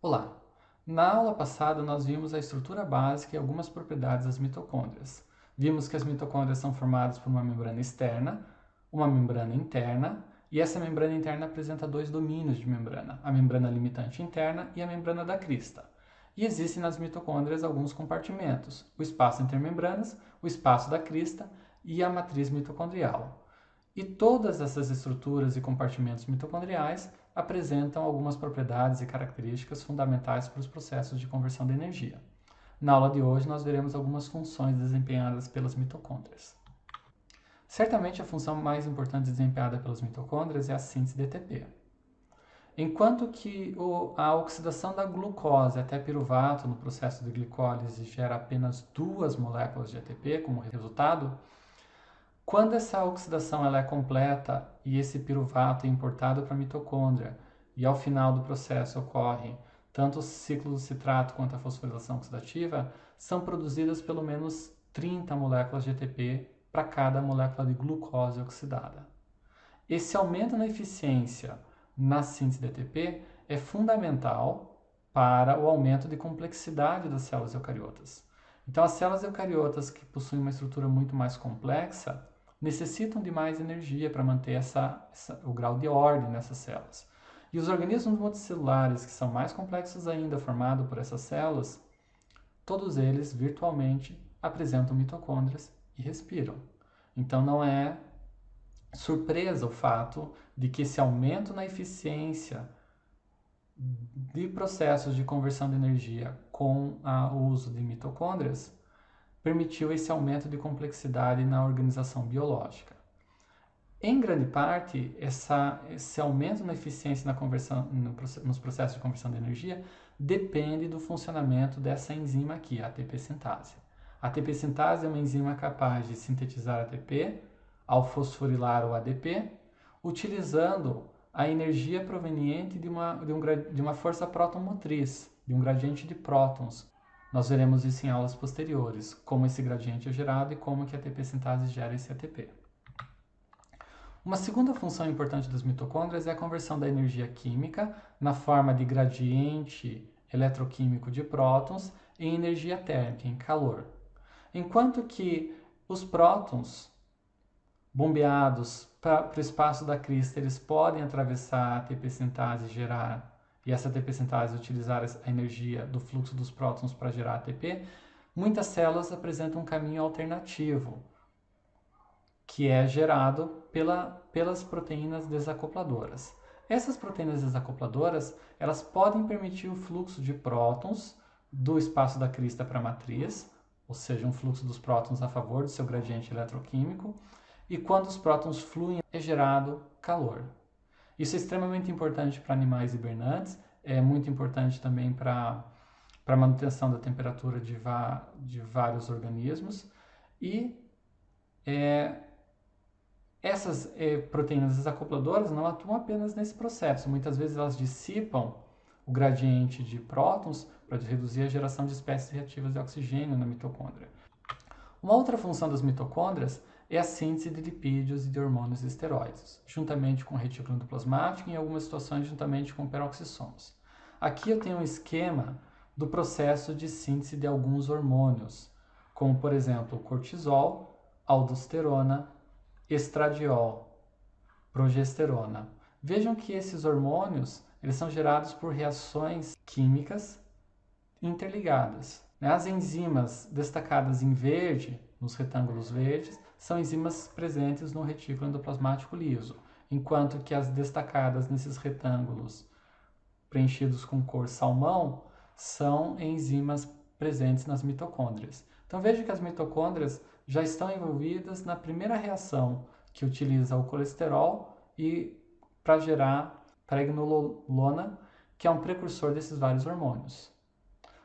Olá! Na aula passada nós vimos a estrutura básica e algumas propriedades das mitocôndrias. Vimos que as mitocôndrias são formadas por uma membrana externa, uma membrana interna, e essa membrana interna apresenta dois domínios de membrana, a membrana limitante interna e a membrana da crista. E existem nas mitocôndrias alguns compartimentos, o espaço entre membranas, o espaço da crista e a matriz mitocondrial. E todas essas estruturas e compartimentos mitocondriais apresentam algumas propriedades e características fundamentais para os processos de conversão de energia. Na aula de hoje, nós veremos algumas funções desempenhadas pelas mitocôndrias. Certamente, a função mais importante desempenhada pelas mitocôndrias é a síntese de ATP. Enquanto que a oxidação da glucose até piruvato no processo de glicólise gera apenas 2 moléculas de ATP como resultado, quando essa oxidação ela é completa e esse piruvato é importado para a mitocôndria e ao final do processo ocorre tanto o ciclo do citrato quanto a fosforilação oxidativa, são produzidas pelo menos 30 moléculas de ATP para cada molécula de glucose oxidada. Esse aumento na eficiência na síntese de ATP é fundamental para o aumento de complexidade das células eucariotas. Então, as células eucariotas que possuem uma estrutura muito mais complexa necessitam de mais energia para manter o grau de ordem nessas células. E os organismos multicelulares, que são mais complexos ainda, formados por essas células, todos eles virtualmente apresentam mitocôndrias e respiram. Então não é surpresa o fato de que esse aumento na eficiência de processos de conversão de energia com o uso de mitocôndrias permitiu esse aumento de complexidade na organização biológica. Em grande parte, esse aumento na eficiência na conversão, nos processos de conversão de energia depende do funcionamento dessa enzima aqui, a ATP sintase. A ATP sintase é uma enzima capaz de sintetizar ATP ao fosforilar o ADP, utilizando a energia proveniente de uma força próton-motriz, de um gradiente de prótons. Nós veremos isso em aulas posteriores, como esse gradiente é gerado e como que a ATP sintase gera esse ATP. Uma segunda função importante das mitocôndrias é a conversão da energia química na forma de gradiente eletroquímico de prótons em energia térmica, em calor. Enquanto que os prótons bombeados para o espaço da crista, eles podem atravessar a ATP sintase e essa ATP sintase utilizar a energia do fluxo dos prótons para gerar ATP, muitas células apresentam um caminho alternativo, que é gerado pelas proteínas desacopladoras. Essas proteínas desacopladoras, elas podem permitir o fluxo de prótons do espaço da crista para a matriz, ou seja, um fluxo dos prótons a favor do seu gradiente eletroquímico, e quando os prótons fluem, é gerado calor. Isso é extremamente importante para animais hibernantes, é muito importante também para a manutenção da temperatura de vários organismos. E essas proteínas desacopladoras não atuam apenas nesse processo, muitas vezes elas dissipam o gradiente de prótons para reduzir a geração de espécies reativas de oxigênio na mitocôndria. Uma outra função das mitocôndrias é a síntese de lipídios e de hormônios e esteroides, juntamente com o retículo endoplasmático e em algumas situações juntamente com peroxissomos. Aqui eu tenho um esquema do processo de síntese de alguns hormônios, como por exemplo cortisol, aldosterona, estradiol, progesterona. Vejam que esses hormônios eles são gerados por reações químicas interligadas. As enzimas destacadas em verde, nos retângulos verdes, são enzimas presentes no retículo endoplasmático liso, enquanto que as destacadas nesses retângulos preenchidos com cor salmão são enzimas presentes nas mitocôndrias. Então veja que as mitocôndrias já estão envolvidas na primeira reação, que utiliza o colesterol e para gerar pregnenolona, que é um precursor desses vários hormônios.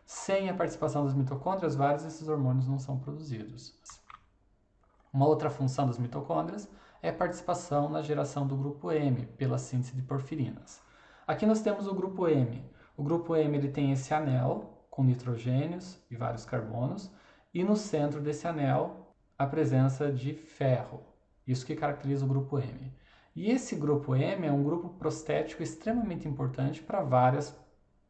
Sem a participação das mitocôndrias, vários desses hormônios não são produzidos. Uma outra função das mitocôndrias é a participação na geração do grupo M, pela síntese de porfirinas. Aqui nós temos o grupo M. O grupo M ele tem esse anel com nitrogênios e vários carbonos, e no centro desse anel a presença de ferro. Isso que caracteriza o grupo M. E esse grupo M é um grupo prostético extremamente importante para várias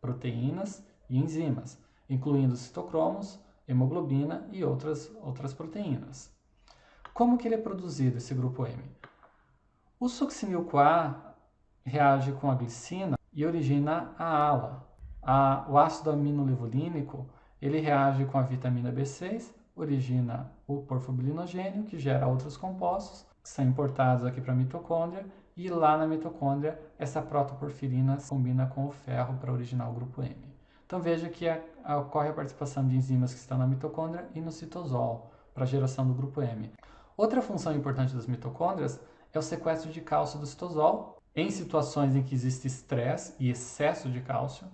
proteínas e enzimas, incluindo citocromos, hemoglobina e outras proteínas. Como que ele é produzido, esse grupo M? O succinil-CoA reage com a glicina e origina a ALA. O ácido aminolevolínico ele reage com a vitamina B6, origina o porfobilinogênio, que gera outros compostos, que são importados aqui para a mitocôndria, e lá na mitocôndria essa protoporfirina combina com o ferro para originar o grupo M. Então veja que ocorre a participação de enzimas que estão na mitocôndria e no citosol para a geração do grupo M. Outra função importante das mitocôndrias é o sequestro de cálcio do citosol em situações em que existe estresse e excesso de cálcio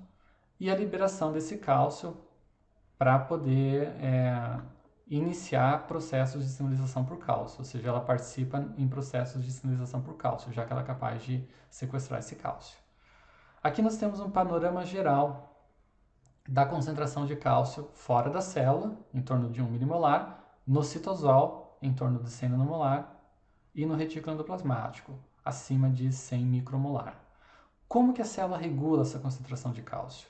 e a liberação desse cálcio para poder iniciar processos de sinalização por cálcio, ou seja, ela participa em processos de sinalização por cálcio, já que ela é capaz de sequestrar esse cálcio. Aqui nós temos um panorama geral da concentração de cálcio fora da célula, em torno de 1 milimolar, no citosol, em torno de 100 nanomolar, e no retículo endoplasmático, acima de 100 micromolar. Como que a célula regula essa concentração de cálcio?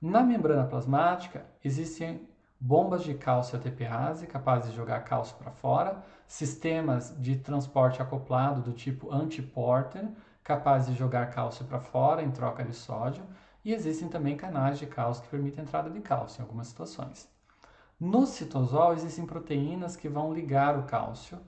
Na membrana plasmática, existem bombas de cálcio ATPase capazes de jogar cálcio para fora, sistemas de transporte acoplado do tipo antiporter capazes de jogar cálcio para fora em troca de sódio, e existem também canais de cálcio que permitem a entrada de cálcio em algumas situações. No citosol existem proteínas que vão ligar o cálcio,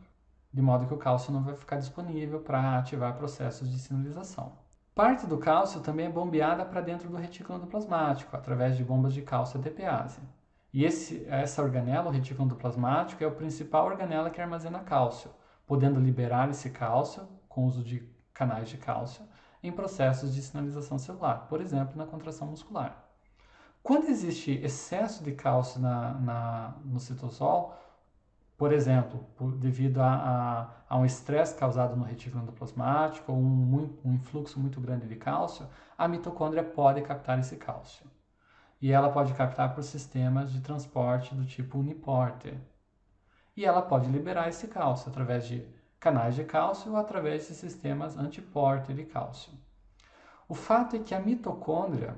de modo que o cálcio não vai ficar disponível para ativar processos de sinalização. Parte do cálcio também é bombeada para dentro do retículo endoplasmático, através de bombas de cálcio ATPase. E essa organela, o retículo endoplasmático, é o principal organela que armazena cálcio, podendo liberar esse cálcio, com o uso de canais de cálcio, em processos de sinalização celular, por exemplo, na contração muscular. Quando existe excesso de cálcio no citosol, por exemplo, devido a um estresse causado no retículo endoplasmático ou um influxo muito grande de cálcio, a mitocôndria pode captar esse cálcio. E ela pode captar por sistemas de transporte do tipo uniporter. E ela pode liberar esse cálcio através de canais de cálcio ou através de sistemas antiporter de cálcio. O fato é que a mitocôndria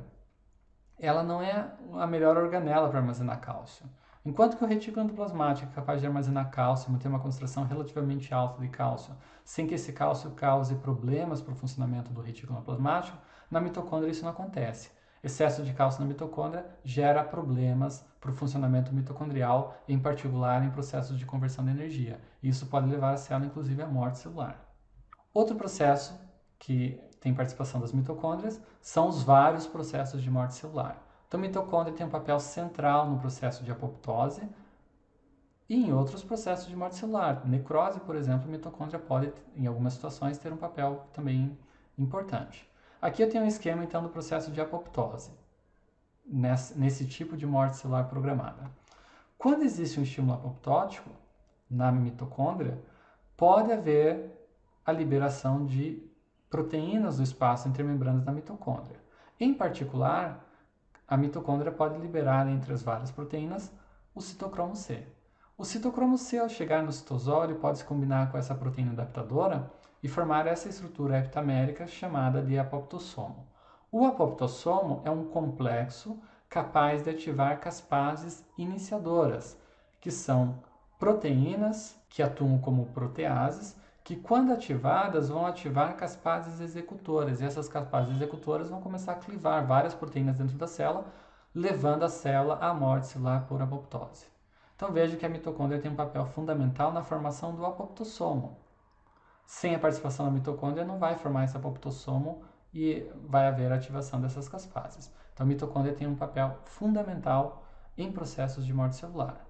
ela não é a melhor organela para armazenar cálcio. Enquanto que o retículo endoplasmático é capaz de armazenar cálcio e manter uma concentração relativamente alta de cálcio, sem que esse cálcio cause problemas para o funcionamento do retículo endoplasmático, na mitocôndria isso não acontece. Excesso de cálcio na mitocôndria gera problemas para o funcionamento mitocondrial, em particular em processos de conversão de energia. Isso pode levar a célula, inclusive, à morte celular. Outro processo que tem participação das mitocôndrias são os vários processos de morte celular. Então, a mitocôndria tem um papel central no processo de apoptose e em outros processos de morte celular. Necrose, por exemplo, a mitocôndria pode, em algumas situações, ter um papel também importante. Aqui eu tenho um esquema, então, do processo de apoptose, nesse tipo de morte celular programada. Quando existe um estímulo apoptótico na mitocôndria, pode haver a liberação de proteínas do espaço entre membranas da mitocôndria. Em particular, a mitocôndria pode liberar entre as várias proteínas o citocromo C. O citocromo C, ao chegar no citosol, ele pode se combinar com essa proteína adaptadora e formar essa estrutura heptamérica chamada de apoptossomo. O apoptossomo é um complexo capaz de ativar caspases iniciadoras, que são proteínas que atuam como proteases, que quando ativadas vão ativar caspases executoras, e essas caspases executoras vão começar a clivar várias proteínas dentro da célula, levando a célula à morte celular por apoptose. Então veja que a mitocôndria tem um papel fundamental na formação do apoptossomo. Sem a participação da mitocôndria não vai formar esse apoptossomo e vai haver a ativação dessas caspases. Então a mitocôndria tem um papel fundamental em processos de morte celular.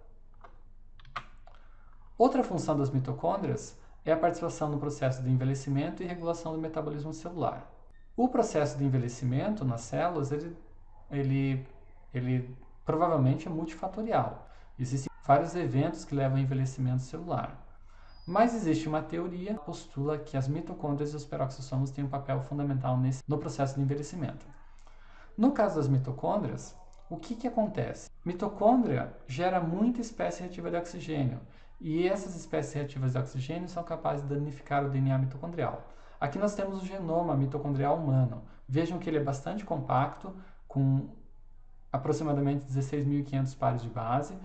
Outra função das mitocôndrias é a participação no processo de envelhecimento e regulação do metabolismo celular. O processo de envelhecimento nas células, ele provavelmente é multifatorial. Existem vários eventos que levam ao envelhecimento celular. Mas existe uma teoria que postula que as mitocôndrias e os peroxissomos têm um papel fundamental no processo de envelhecimento. No caso das mitocôndrias, o que acontece? Mitocôndria gera muita espécie reativa de oxigênio, e essas espécies reativas de oxigênio são capazes de danificar o DNA mitocondrial. Aqui nós temos o genoma mitocondrial humano. Vejam que ele é bastante compacto, com aproximadamente 16.500 pares de base,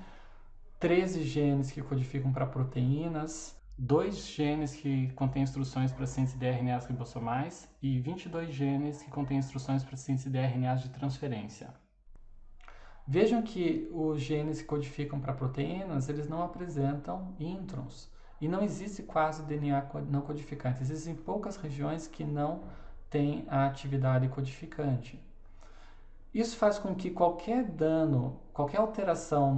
13 genes que codificam para proteínas, 2 genes que contêm instruções para síntese de RNAs ribossomais e 22 genes que contêm instruções para síntese de RNAs de transferência. Vejam que os genes que codificam para proteínas, eles não apresentam introns. E não existe quase DNA não codificante. Existem poucas regiões que não têm a atividade codificante. Isso faz com que qualquer dano, qualquer alteração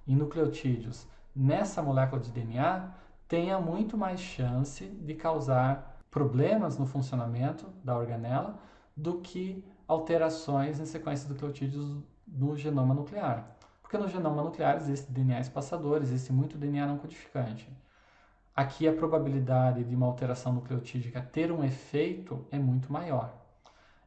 em nucleotídeos nessa molécula de DNA tenha muito mais chance de causar problemas no funcionamento da organela do que alterações em sequência de nucleotídeos no genoma nuclear. Porque no genoma nuclear existe DNA espaçador, existe muito DNA não codificante. Aqui a probabilidade de uma alteração nucleotídica ter um efeito é muito maior.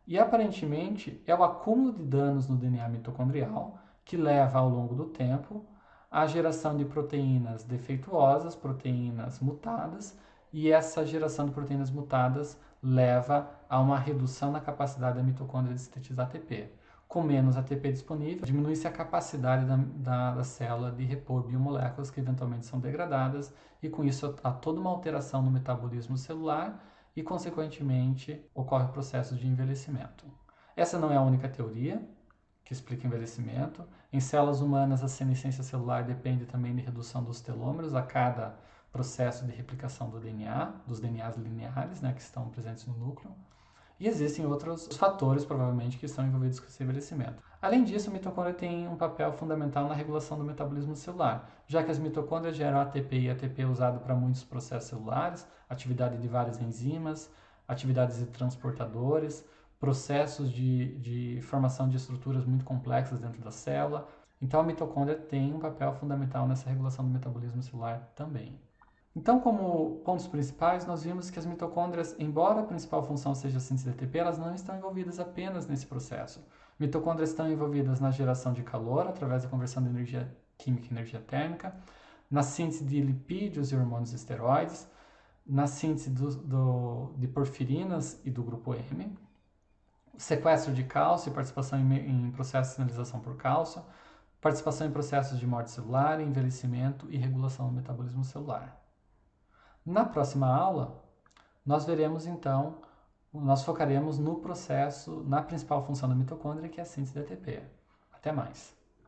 E aparentemente é o acúmulo de danos no DNA mitocondrial que leva ao longo do tempo à geração de proteínas defeituosas, proteínas mutadas, e essa geração de proteínas mutadas leva a uma redução na capacidade da mitocôndria de sintetizar ATP. Com menos ATP disponível, diminui-se a capacidade da célula de repor biomoléculas que eventualmente são degradadas, e com isso há toda uma alteração no metabolismo celular e, consequentemente, ocorre o processo de envelhecimento. Essa não é a única teoria que explica envelhecimento. Em células humanas, a senescência celular depende também de redução dos telômeros a cada processo de replicação do DNA, dos DNAs lineares, que estão presentes no núcleo. E existem outros fatores, provavelmente, que estão envolvidos com esse envelhecimento. Além disso, a mitocôndria tem um papel fundamental na regulação do metabolismo celular, já que as mitocôndrias geram ATP e ATP é usado para muitos processos celulares, atividade de várias enzimas, atividades de transportadores, processos de formação de estruturas muito complexas dentro da célula. Então, a mitocôndria tem um papel fundamental nessa regulação do metabolismo celular também. Então, como pontos principais, nós vimos que as mitocôndrias, embora a principal função seja a síntese de ATP, elas não estão envolvidas apenas nesse processo. Mitocôndrias estão envolvidas na geração de calor, através da conversão de energia química em energia térmica, na síntese de lipídios e hormônios esteroides, na síntese de porfirinas e do grupo M, sequestro de cálcio e participação em processos de sinalização por cálcio, participação em processos de morte celular, envelhecimento e regulação do metabolismo celular. Na próxima aula, nós focaremos no processo, na principal função da mitocôndria, que é a síntese de ATP. Até mais!